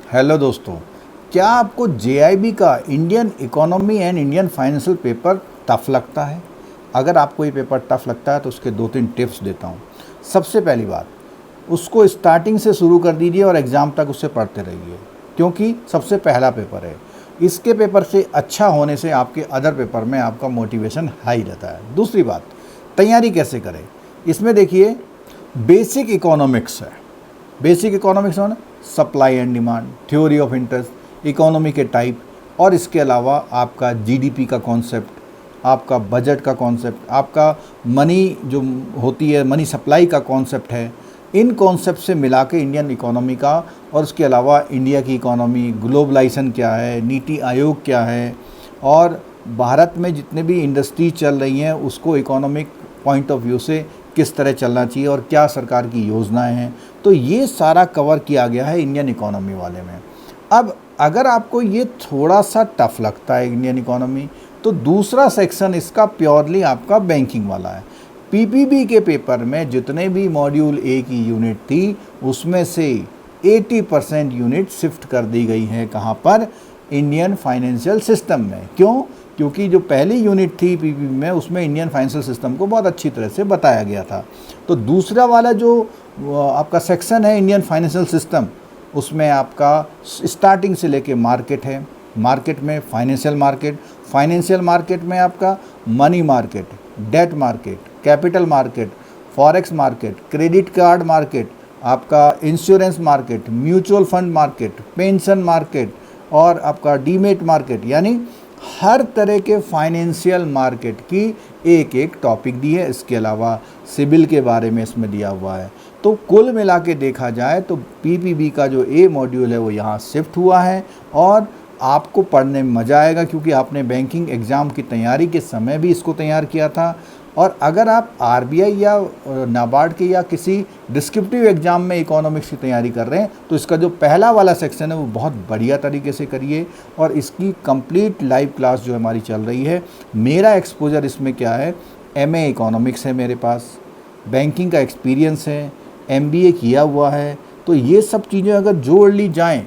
Hello दोस्तों, क्या आपको जेआईबी का Indian economy and Indian financial paper tough लगता है? अगर आपको ये पेपर टफ लगता है तो उसके 2-3 टिप्स देता हूँ। सबसे पहली बात, उसको स्टार्टिंग से शुरू कर दीजिए और एग्ज़ाम तक उससे पढ़ते रहिए, क्योंकि सबसे पहला पेपर है। इसके पेपर से अच्छा होने से आपके अदर पेपर में आपका मोटिवेशन हाई रहता है। दूसरी बात, तैयारी कैसे करें? इसमें देखिए, बेसिक इकोनॉमिक्स है। बेसिक इकोनॉमिक्स में supply and demand, theory of interest, economy के टाइप, और इसके अलावा आपका जीडीपी का कॉन्सेप्ट, आपका बजट का कॉन्सेप्ट, आपका मनी जो होती है, मनी सप्लाई का कॉन्सेप्ट है। इन कॉन्सेप्ट से मिला के इंडियन इकोनॉमी का, और उसके अलावा इंडिया की इकोनॉमी, ग्लोबलाइजेशन क्या है, नीति आयोग क्या है, और भारत में जितने भी इंडस्ट्री चल रही हैं उसको इकोनॉमिक पॉइंट ऑफ व्यू से किस तरह चलना चाहिए और क्या सरकार की योजनाएं हैं। तो ये सारा कवर किया गया है इंडियन इकोनॉमी वाले में। अब अगर आपको ये थोड़ा सा टफ लगता है इंडियन इकोनॉमी, तो दूसरा सेक्शन इसका प्योरली आपका बैंकिंग वाला है। पीपीबी के पेपर में जितने भी मॉड्यूल ए की यूनिट थी उसमें से 80% यूनिट शिफ्ट कर दी गई है। कहाँ पर? इंडियन फाइनेंशियल सिस्टम में। क्यों? क्योंकि जो पहली यूनिट थी पीपीबी में, उसमें इंडियन फाइनेंशियल सिस्टम को बहुत अच्छी तरह से बताया गया था। तो दूसरा वाला जो आपका सेक्शन है इंडियन फाइनेंशियल सिस्टम, उसमें आपका स्टार्टिंग से लेके मार्केट है। मार्केट में फाइनेंशियल मार्केट में आपका money market, debt market, capital market, forex market, credit card market, आपका insurance market, mutual fund market, pension market, और आपका डीमेट मार्केट, यानी हर तरह के फाइनेंशियल मार्केट की एक एक टॉपिक दी है। इसके अलावा सिबिल के बारे में इसमें दिया हुआ है। तो कुल मिला के देखा जाए तो पीपीबी का जो ए मॉड्यूल है वो यहाँ शिफ्ट हुआ है, और आपको पढ़ने में मज़ा आएगा, क्योंकि आपने बैंकिंग एग्ज़ाम की तैयारी के समय भी इसको तैयार किया था। और अगर आप आरबीआई या नाबार्ड के या किसी डिस्क्रिप्टिव एग्ज़ाम में इकोनॉमिक्स की तैयारी कर रहे हैं तो इसका जो पहला वाला सेक्शन है वो बहुत बढ़िया तरीके से करिए। और इसकी कंप्लीट लाइव क्लास जो हमारी चल रही है, मेरा एक्सपोजर इसमें क्या है, एमए इकोनॉमिक्स है मेरे पास, बैंकिंग का एक्सपीरियंस है, एमबीए किया हुआ है। तो ये सब चीज़ें अगर जोड़ ली जाएँ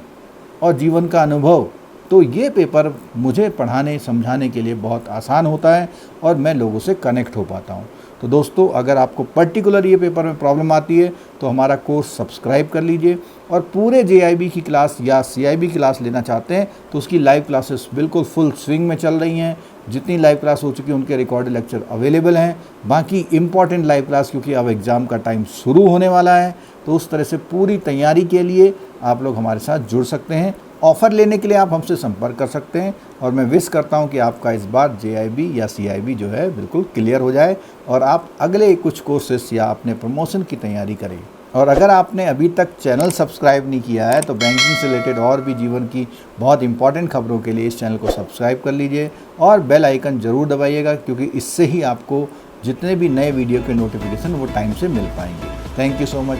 और जीवन का अनुभव, तो ये पेपर मुझे पढ़ाने समझाने के लिए बहुत आसान होता है और मैं लोगों से कनेक्ट हो पाता हूँ। तो दोस्तों, अगर आपको पर्टिकुलर ये पेपर में प्रॉब्लम आती है तो हमारा कोर्स सब्सक्राइब कर लीजिए, और पूरे जेआईबी की क्लास या सीआईबी क्लास लेना चाहते हैं तो उसकी लाइव क्लासेस बिल्कुल फुल स्विंग में चल रही हैं। जितनी लाइव क्लास हो चुकी है उनके रिकॉर्डेड लेक्चर अवेलेबल हैं। बाकी इम्पॉर्टेंट लाइव क्लास, क्योंकि अब एग्ज़ाम का टाइम शुरू होने वाला है, तो उस तरह से पूरी तैयारी के लिए आप लोग हमारे साथ जुड़ सकते हैं। ऑफ़र लेने के लिए आप हमसे संपर्क कर सकते हैं, और मैं विश करता हूं कि आपका इस बार जेआईबी या सीआईबी जो है बिल्कुल क्लियर हो जाए और आप अगले कुछ कोर्सेस या अपने प्रमोशन की तैयारी करें। और अगर आपने अभी तक चैनल सब्सक्राइब नहीं किया है तो बैंकिंग से रिलेटेड और भी जीवन की बहुत इंपॉर्टेंट खबरों के लिए इस चैनल को सब्सक्राइब कर लीजिए और बेल आइकन ज़रूर दबाइएगा, क्योंकि इससे ही आपको जितने भी नए वीडियो के नोटिफिकेशन वो टाइम से मिल पाएंगे। Thank you so much.